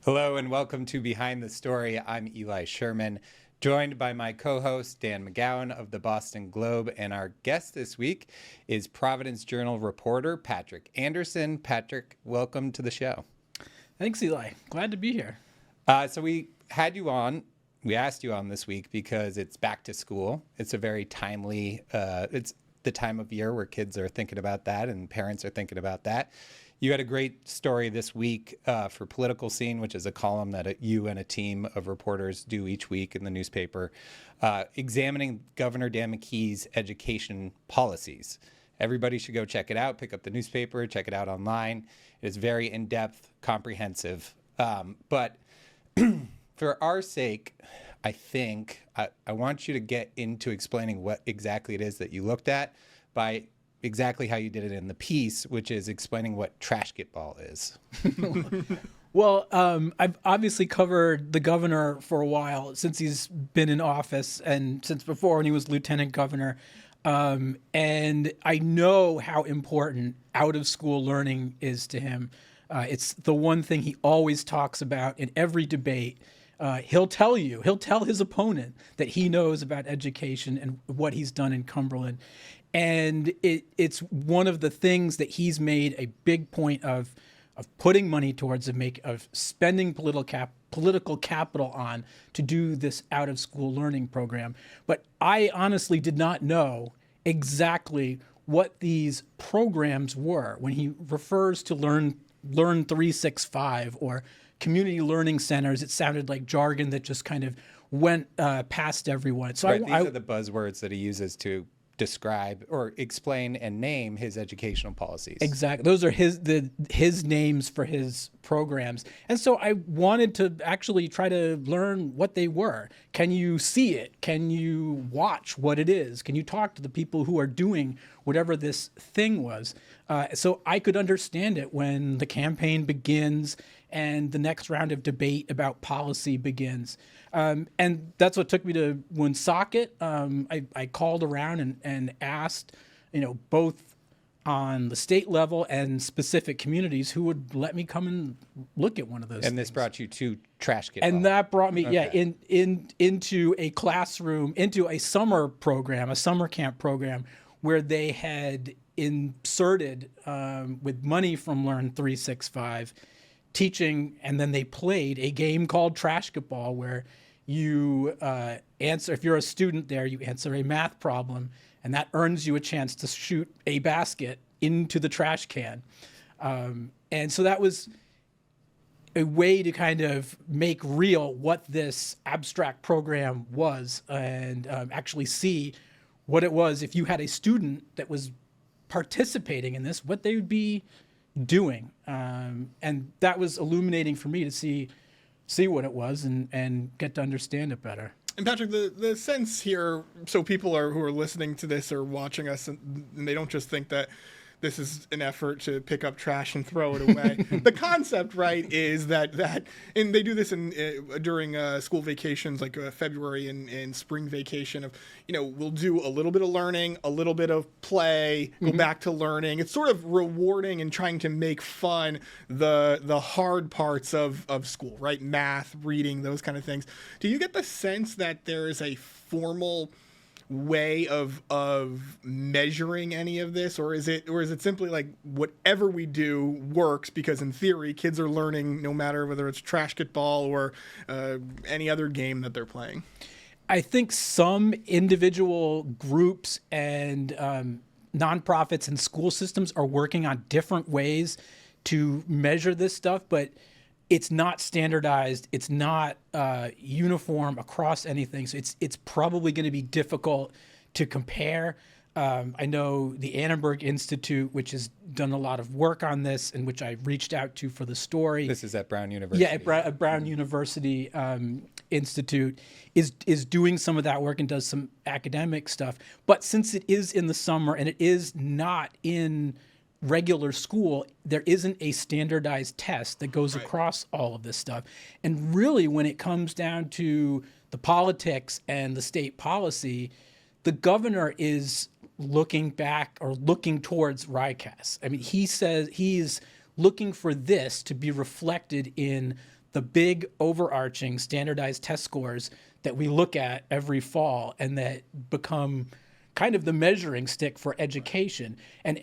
Hello and welcome to Behind the Story. I'm Eli Sherman, joined by my co-host Dan McGowan of the Boston Globe, and our guest this week is Providence Journal reporter Patrick Anderson. Patrick, welcome to the show. Thanks, Eli. Glad to be here. So we asked you on this week because it's back to school. It's a very timely, it's the time of year where kids are thinking about that and parents are thinking about that. You had a great story this week for Political Scene, which is a column that you and a team of reporters do each week in the newspaper, examining Governor Dan McKees' education policies. Everybody should go check it out, pick up the newspaper, check it out online. It is very in-depth, comprehensive. But for our sake, I think I want you to get into explaining what exactly it is that you looked at by exactly how you did it in the piece, which is explaining what trashketball is. Well, I've obviously covered the governor for a while, since he's been in office and since before when he was lieutenant governor. And I know how important out-of-school learning is to him. It's the one thing he always talks about in every debate. He'll tell his opponent that he knows about education and what he's done in Cumberland. And it's one of the things that he's made a big point of putting money towards, of spending political capital on to do this out-of-school learning program. But I honestly did not know exactly what these programs were. When he refers to Learn 365 or community learning centers, it sounded like jargon that just kind of went past everyone. So right, these are the buzzwords that he uses to describe or explain and name his educational policies. Exactly. Those are his names for his programs. And so I wanted to actually try to learn what they were. Can you see it? Can you watch what it is? Can you talk to the people who are doing whatever this thing was? So I could understand it when the campaign begins and the next round of debate about policy begins. And that's what took me to Woonsocket. I called around and asked, both on the state level and specific communities who would let me come and look at one of those. And this brought you to trashketball. And that brought me, into a classroom, into a summer program, a summer camp program, where they had inserted, with money from Learn 365, teaching, and then they played a game called trashketball, where you answer, if you're a student there, you answer a math problem, and that earns you a chance to shoot a basket into the trash can. And so that was a way to kind of make real what this abstract program was, and actually see what it was if you had a student that was participating in this, what they would be doing. And that was illuminating for me to see what it was and get to understand it better. And Patrick, the sense here, so people who are listening to this or watching us, and they don't just think that this is an effort to pick up trash and throw it away. The concept, right, is that and they do this during school vacations, like February and spring vacation. Of we'll do a little bit of learning, a little bit of play, go back to learning. It's sort of rewarding and trying to make fun the hard parts of school, right? Math, reading, those kind of things. Do you get the sense that there is a formal way of measuring any of this, or is it simply like whatever we do works, because in theory kids are learning no matter whether it's trashketball or any other game that they're playing? I think some individual groups and nonprofits and school systems are working on different ways to measure this stuff, but it's not standardized. It's not uniform across anything. So it's probably going to be difficult to compare. I know the Annenberg Institute, which has done a lot of work on this and which I reached out to for the story. This is at Brown University. Yeah, at Brown University Institute is doing some of that work and does some academic stuff. But since it is in the summer and it is not in regular school, there isn't a standardized test that goes across all of this stuff. And really, when it comes down to the politics and the state policy, the governor is looking back or looking towards RICAS. I mean, he says he's looking for this to be reflected in the big overarching standardized test scores that we look at every fall and that become kind of the measuring stick for education. And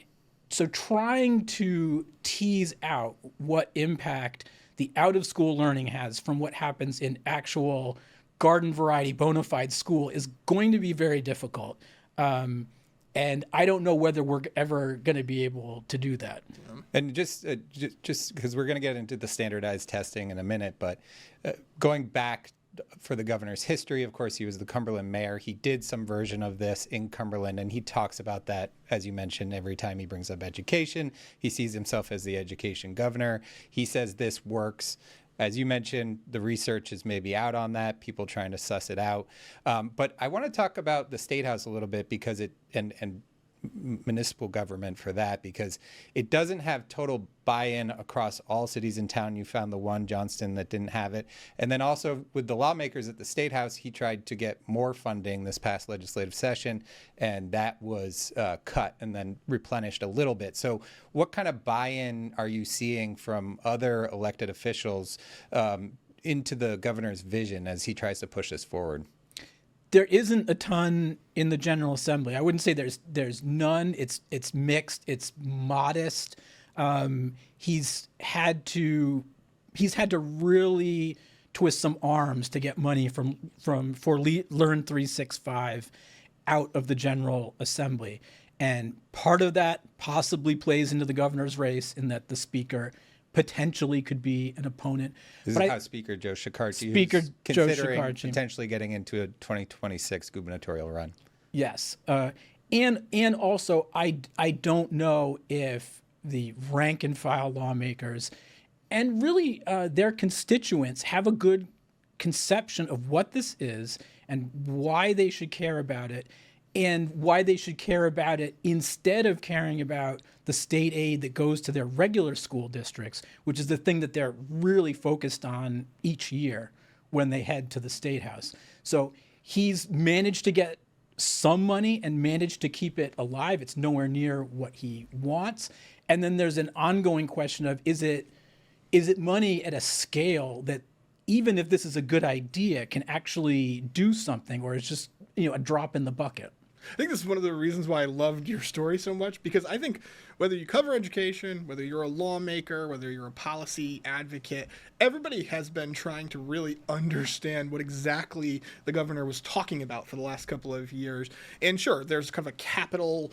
so trying to tease out what impact the out-of-school learning has from what happens in actual garden variety bona fide school is going to be very difficult. And I don't know whether we're ever going to be able to do that. And just because we're going to get into the standardized testing in a minute, but going back for the governor's history, of course, he was the Cumberland mayor. He did some version of this in Cumberland, and he talks about that, as you mentioned, every time he brings up education. He sees himself as the education governor. He says this works. As you mentioned, the research is maybe out on that, people trying to suss it out. But I want to talk about the State House a little bit because and municipal government for that, because it doesn't have total buy-in across all cities in town. You found the one, Johnston, that didn't have it. And then also with the lawmakers at the State House, he tried to get more funding this past legislative session, and that was cut and then replenished a little bit. So what kind of buy-in are you seeing from other elected officials into the governor's vision as he tries to push this forward? There isn't a ton in the General Assembly. I wouldn't say there's none. It's mixed. It's modest. He's had to really twist some arms to get money for Learn 365 out of the General Assembly, and part of that possibly plays into the governor's race in that the speaker potentially could be an opponent. This is how Speaker Joe Shekarchi is considering potentially getting into a 2026 gubernatorial run. Yes. And also, I don't know if the rank and file lawmakers and really their constituents have a good conception of what this is and why they should care about it, and why they should care about it instead of caring about the state aid that goes to their regular school districts, which is the thing that they're really focused on each year when they head to the State House. So he's managed to get some money and managed to keep it alive. It's nowhere near what he wants. And then there's an ongoing question of, is it money at a scale that, even if this is a good idea, can actually do something, or it's just, a drop in the bucket? I think this is one of the reasons why I loved your story so much, because I think whether you cover education, whether you're a lawmaker, whether you're a policy advocate, everybody has been trying to really understand what exactly the governor was talking about for the last couple of years. And sure, there's kind of a capital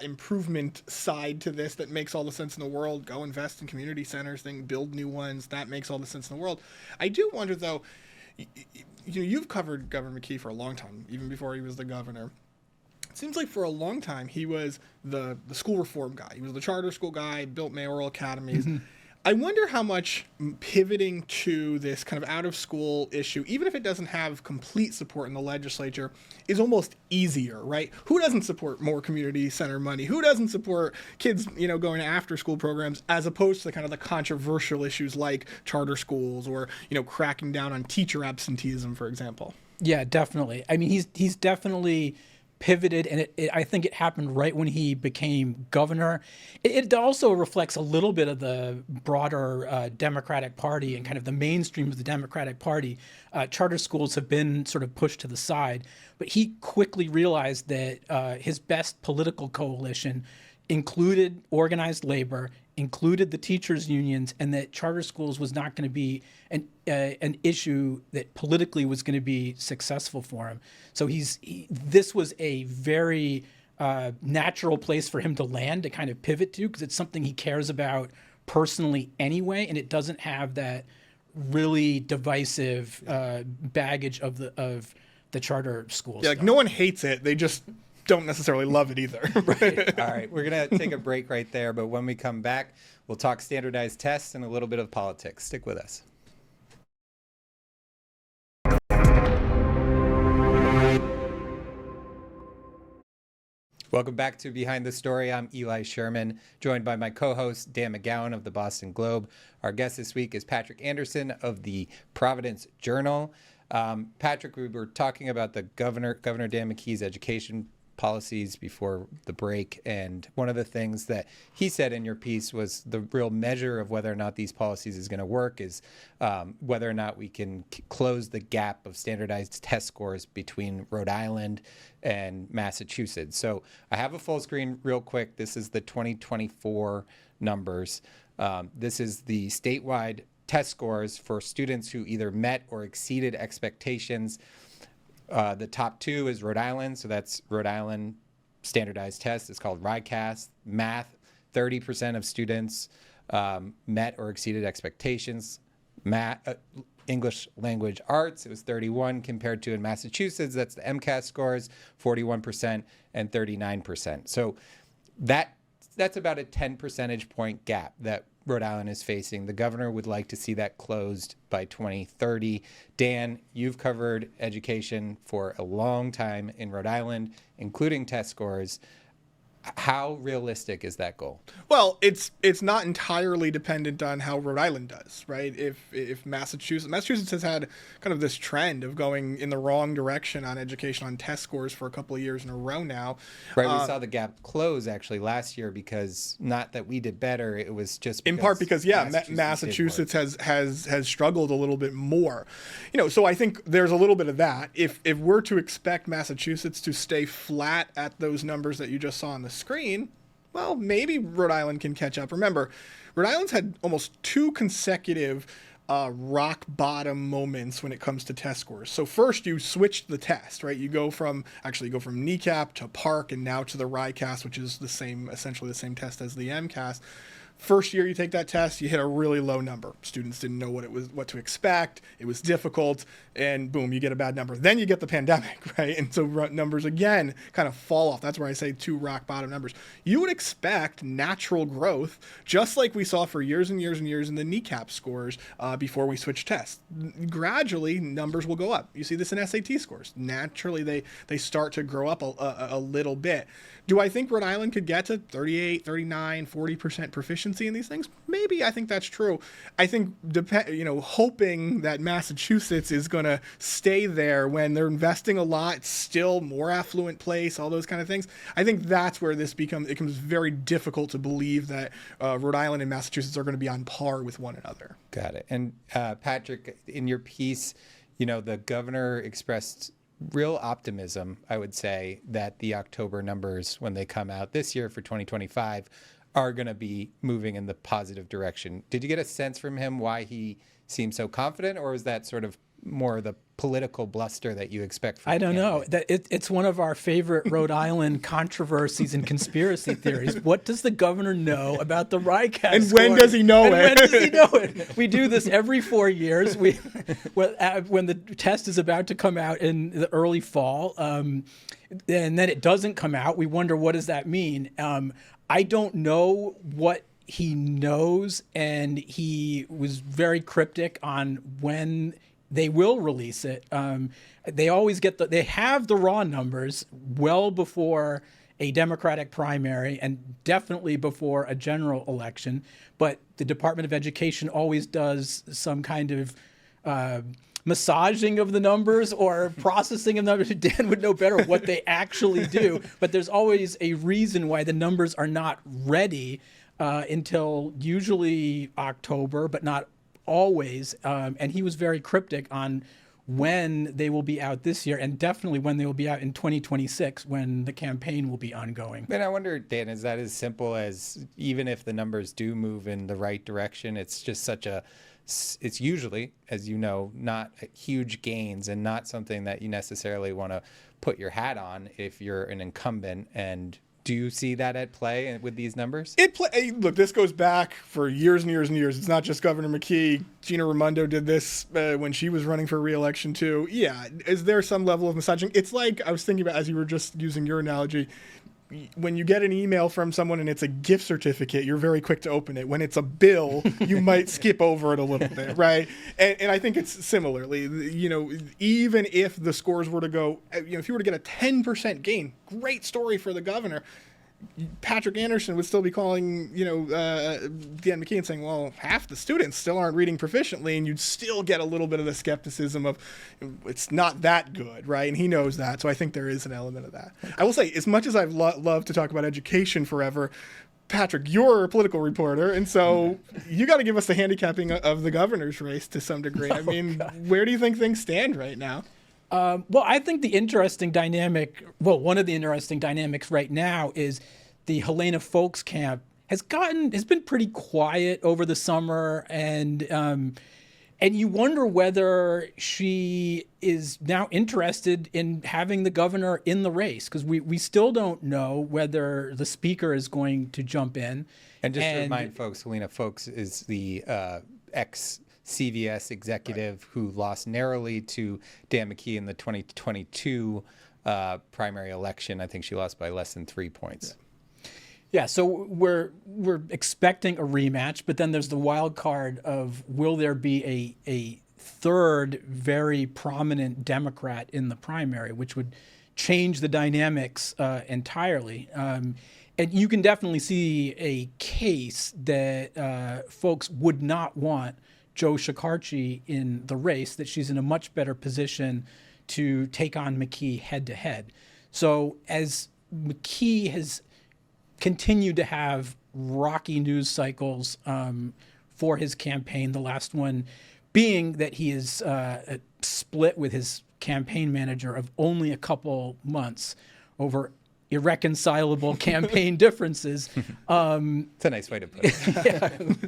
improvement side to this that makes all the sense in the world. Go invest in community centers, build new ones. That makes all the sense in the world. I do wonder, though, you've covered Governor McKee for a long time, even before he was the governor. It seems like for a long time he was the school reform guy. He was the charter school guy, built mayoral academies. Mm-hmm. I wonder how much pivoting to this kind of out-of-school issue, even if it doesn't have complete support in the legislature, is almost easier, right? Who doesn't support more community center money? Who doesn't support kids, going to after-school programs, as opposed to kind of the controversial issues like charter schools or, cracking down on teacher absenteeism, for example? Yeah, definitely. I mean, he's definitely pivoted, and I think it happened right when he became governor. It also reflects a little bit of the broader Democratic Party and kind of the mainstream of the Democratic Party. Charter schools have been sort of pushed to the side, but he quickly realized that his best political coalition included organized labor, included the teachers' unions, and that charter schools was not going to be an issue that politically was going to be successful for him. So this was a very natural place for him to land, to kind of pivot to, because it's something he cares about personally anyway, and it doesn't have that really divisive baggage of the charter schools. Yeah, no one hates it. They just don't necessarily love it either. Right. All right, we're going to take a break right there, but when we come back, we'll talk standardized tests and a little bit of politics. Stick with us. Welcome back to Behind the Story. I'm Eli Sherman, joined by my co-host Dan McGowan of the Boston Globe. Our guest this week is Patrick Anderson of the Providence Journal. Patrick, we were talking about the Governor Dan McKees' education policies before the break, and one of the things that he said in your piece was the real measure of whether or not these policies is going to work is whether or not we can close the gap of standardized test scores between Rhode Island and Massachusetts. So I have a full screen real quick. This is the 2024 numbers. This is the statewide test scores for students who either met or exceeded expectations. The top two is Rhode Island, so that's Rhode Island standardized test. It's called RICAS. Math, 30% of students met or exceeded expectations. English language arts, it was 31 compared to in Massachusetts, that's the MCAS scores, 41% and 39%. So that's about a 10 percentage point gap that Rhode Island is facing. The governor would like to see that closed by 2030. Dan, you've covered education for a long time in Rhode Island, including test scores. How realistic is that goal? Well, it's not entirely dependent on how Rhode Island does, right? If Massachusetts has had kind of this trend of going in the wrong direction on education on test scores for a couple of years in a row now. Right, we saw the gap close actually last year because not that we did better, it was just in part because Massachusetts has struggled a little bit more. So I think there's a little bit of that. If we're to expect Massachusetts to stay flat at those numbers that you just saw on the screen, well, maybe Rhode Island can catch up. Remember, Rhode Island's had almost 2 consecutive rock bottom moments when it comes to test scores. So first you switched the test, right? You go from NECAP to PARC and now to the RICAS, which is essentially the same test as the MCAS. First year you take that test, you hit a really low number. Students didn't know what to expect. It was difficult, and boom, you get a bad number. Then you get the pandemic, right? And so numbers again kind of fall off. That's where I say 2 rock bottom numbers. You would expect natural growth, just like we saw for years and years and years in the NECAP scores before we switched tests. Gradually, numbers will go up. You see this in SAT scores. Naturally, they start to grow up a little bit. Do I think Rhode Island could get to 38, 39, 40% proficiency in these things? Maybe. I think that's true. I think, hoping that Massachusetts is going to stay there when they're investing a lot, it's still more affluent place, all those kind of things. I think that's where it becomes very difficult to believe that Rhode Island and Massachusetts are going to be on par with one another. Got it. And Patrick, in your piece, the governor expressed real optimism, I would say, that the October numbers, when they come out this year for 2025, are going to be moving in the positive direction. Did you get a sense from him why he seemed so confident, or is that sort of more the political bluster that you expect from I don't know. It's one of our favorite Rhode Island controversies and conspiracy theories. What does the governor know about the RICAS And when does he know it? When does he know it? We do this every 4 years. When the test is about to come out in the early fall, and then it doesn't come out, we wonder, what does that mean? I don't know what he knows, and he was very cryptic on when they will release it. They always they have the raw numbers well before a Democratic primary and definitely before a general election. But the Department of Education always does some kind of massaging of the numbers or processing of numbers. Dan would know better what they actually do. But there's always a reason why the numbers are not ready until usually October, but not always. And he was very cryptic on when they will be out this year, and definitely when they will be out in 2026, when the campaign will be ongoing. And I wonder, Dan, is that as simple as, even if the numbers do move in the right direction, it's just it's usually, as you know, not huge gains and not something that you necessarily want to put your hat on if you're an incumbent. And do you see that at play with these numbers? Look, this goes back for years and years and years. It's not just Governor McKee. Gina Raimondo did this when she was running for re-election too. Yeah, is there some level of massaging? It's like, I was thinking about, as you were just using your analogy, when you get an email from someone and it's a gift certificate, you're very quick to open it. When it's a bill, you might skip over it a little bit, right? And I think it's similarly, even if the scores were to go, if you were to get a 10% gain, great story for the governor. Patrick Anderson would still be calling, Dan McKee and saying, well, half the students still aren't reading proficiently, and you'd still get a little bit of the skepticism of it's not that good, right? And he knows that, so I think there is an element of that. I will say, as much as I've loved to talk about education forever, Patrick, you're a political reporter, and so you got to give us the handicapping of the governor's race to some degree. I mean, where do you think things stand right now? Well, I think one of the interesting dynamics right now is the Helena Folks camp has been pretty quiet over the summer, and you wonder whether she is now interested in having the governor in the race, because we still don't know whether the speaker is going to jump in. And just to remind folks, Helena Folks is the ex-CVS executive who lost narrowly to Dan McKee in the 2022 primary election. I think she lost by less than 3 points. Yeah, so we're expecting a rematch, but then there's the wild card of, will there be a third very prominent Democrat in the primary, which would change the dynamics entirely. And you can definitely see a case that folks would not want Joe Shekarchi in the race, that she's in a much better position to take on McKee head to head. So as McKee has continued to have rocky news cycles for his campaign, the last one being that he is split with his campaign manager of only a couple months over irreconcilable campaign differences. It's a nice way to put it.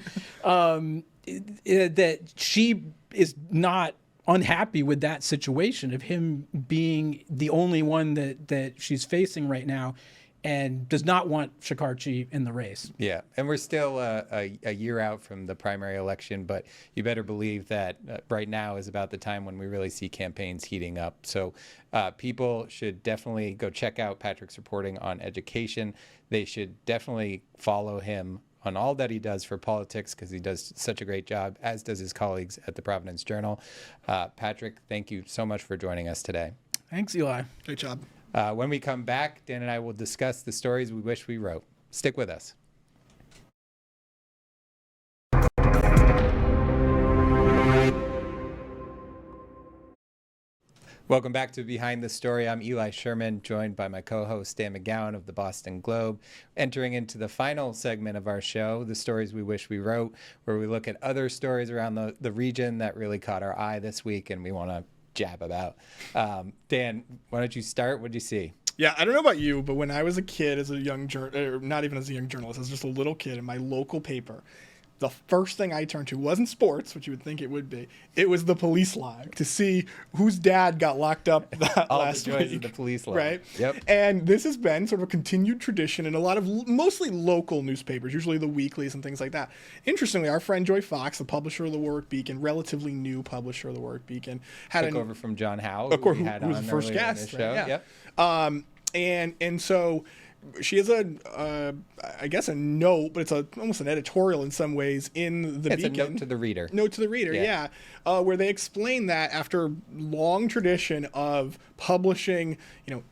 That she is not unhappy with that situation of him being the only one that she's facing right now, and does not want Shekarchi in the race. Yeah, and we're still a year out from the primary election, but you better believe that right now is about the time when we really see campaigns heating up. So people should definitely go check out Patrick's reporting on education. They should definitely follow him on all that he does for politics, because he does such a great job, as does his colleagues at the Providence Journal. Patrick, thank you so much for joining us today. Thanks, Eli. Great job. When we come back, Dan and I will discuss the stories we wish we wrote. Stick with us. Welcome back to Behind the Story. I'm Eli Sherman, joined by my co-host Dan McGowan of the Boston Globe, entering into the final segment of our show, The Stories We Wish We Wrote, where we look at other stories around the region that really caught our eye this week and we want to jab about. Dan, why don't you start? What did you see? Yeah, I don't know about you, but when I was a kid, as a young not even as a young journalist, as just a little kid in my local paper, the first thing I turned to wasn't sports, which you would think it would be. It was the police log to see whose dad got locked up last joys week. Of the police log. Right? Yep. And this has been sort of a continued tradition in a lot of mostly local newspapers, usually the weeklies and things like that. Interestingly, our friend Joy Fox, the publisher of the Warwick Beacon, relatively new publisher of the Warwick Beacon, took over from John Howe, of course, who was the first guest. Show. Right? Yeah. Yep. And so she has I guess a note, but it's almost an editorial in some ways in the Beacon. It's a note to the reader. Note to the reader, yeah. Where they explain that after long tradition of publishing,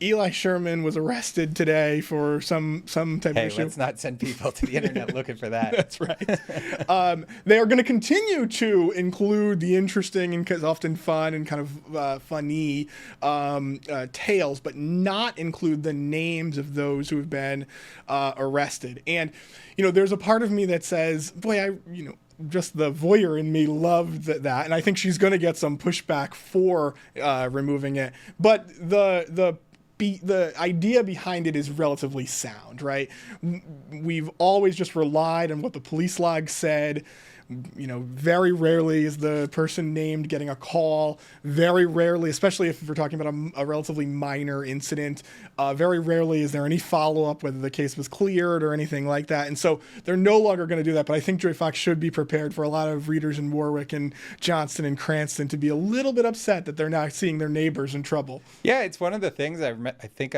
Eli Sherman was arrested today for some type of issue. Hey, let's not send people to the internet looking for that. That's right. They are going to continue to include the interesting and often fun and kind of funny tales, but not include the names of those who have been arrested. And, there's a part of me that says, boy, just the voyeur in me loved that, and I think she's going to get some pushback for removing it. But the idea behind it is relatively sound, right? We've always just relied on what the police log said. Very rarely is the person named getting a call. Very rarely, especially if we're talking about a relatively minor incident, very rarely is there any follow-up, whether the case was cleared or anything like that. And so they're no longer going to do that. But I think Joy Fox should be prepared for a lot of readers in Warwick and Johnston and Cranston to be a little bit upset that they're not seeing their neighbors in trouble. Yeah, it's one of the things I think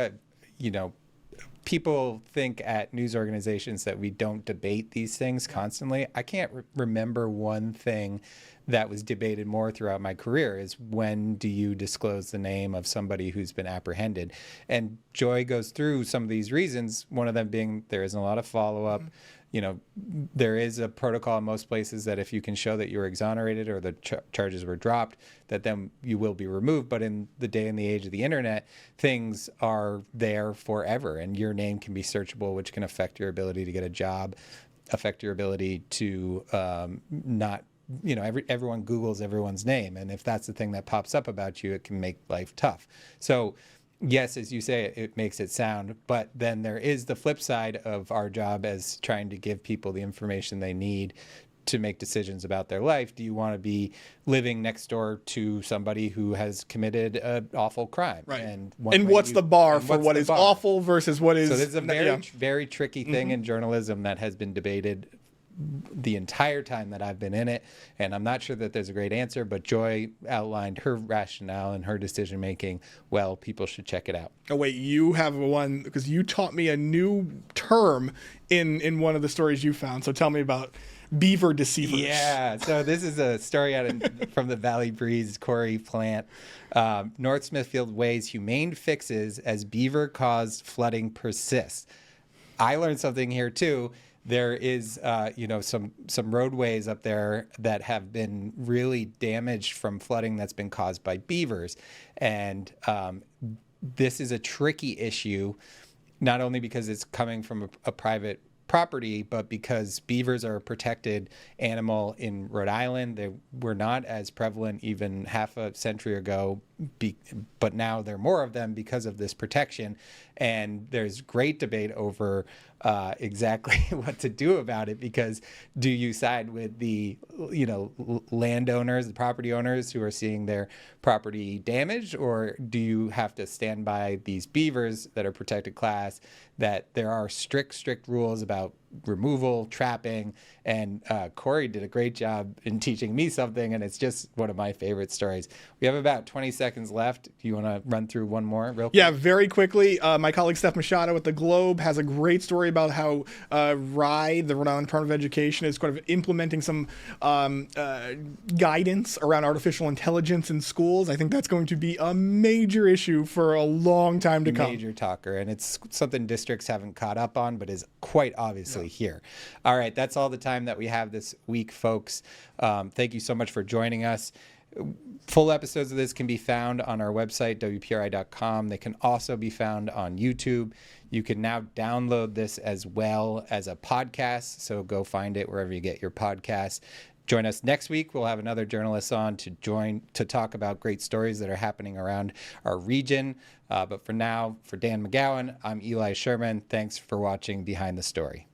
people think at news organizations that we don't debate these things constantly. I can't remember one thing that was debated more throughout my career is when do you disclose the name of somebody who's been apprehended? And Joy goes through some of these reasons, one of them being there isn't a lot of follow-up. You know, there is a protocol in most places that if you can show that you were exonerated or the charges were dropped, that then you will be removed. But in the day and the age of the internet, things are there forever, and your name can be searchable, which can affect your ability to get a job, affect your ability to not, you know, everyone Googles everyone's name. And if that's the thing that pops up about you, it can make life tough. So yes, as you say, it makes it sound, but then there is the flip side of our job as trying to give people the information they need to make decisions about their life. Do you want to be living next door to somebody who has committed an awful crime? Right. And what's the bar for what is awful versus what is... So this is a very tricky thing in journalism that has been debated the entire time that I've been in it, and I'm not sure that there's a great answer, but Joy outlined her rationale and her decision making. Well, people should check it out. Oh wait, you have one, because you taught me a new term in one of the stories you found. So tell me about beaver deceivers. Yeah, so this is a story from the Valley Breeze Corey plant. North Smithfield weighs humane fixes as beaver caused flooding persists. I learned something here too. There is, some roadways up there that have been really damaged from flooding that's been caused by beavers. And this is a tricky issue, not only because it's coming from a private property, but because beavers are a protected animal in Rhode Island. They were not as prevalent even half a century ago, but now there are more of them because of this protection. And there's great debate over exactly what to do about it, because do you side with the landowners, the property owners who are seeing their property damaged, or do you have to stand by these beavers that are protected class, that there are strict rules about removal, trapping, and Corey did a great job in teaching me something, and it's just one of my favorite stories. We have about 20 seconds left. Do you want to run through one more real quick? Yeah, very quickly. My colleague Steph Machado at the Globe has a great story about how Rhode, the Rhode Island Department of Education, is kind of implementing some guidance around artificial intelligence in schools. I think that's going to be a major issue for a long time to come. Major talker, and it's something districts haven't caught up on, but is quite obviously here. All right, that's all the time that we have this week, folks. Thank you so much for joining us. Full episodes of this can be found on our website, WPRI.com. They can also be found on YouTube. You can now download this as well as a podcast, so go find it wherever you get your podcasts. Join us next week. We'll have another journalist on to talk about great stories that are happening around our region. But for now, for Dan McGowan, I'm Eli Sherman. Thanks for watching Behind the Story.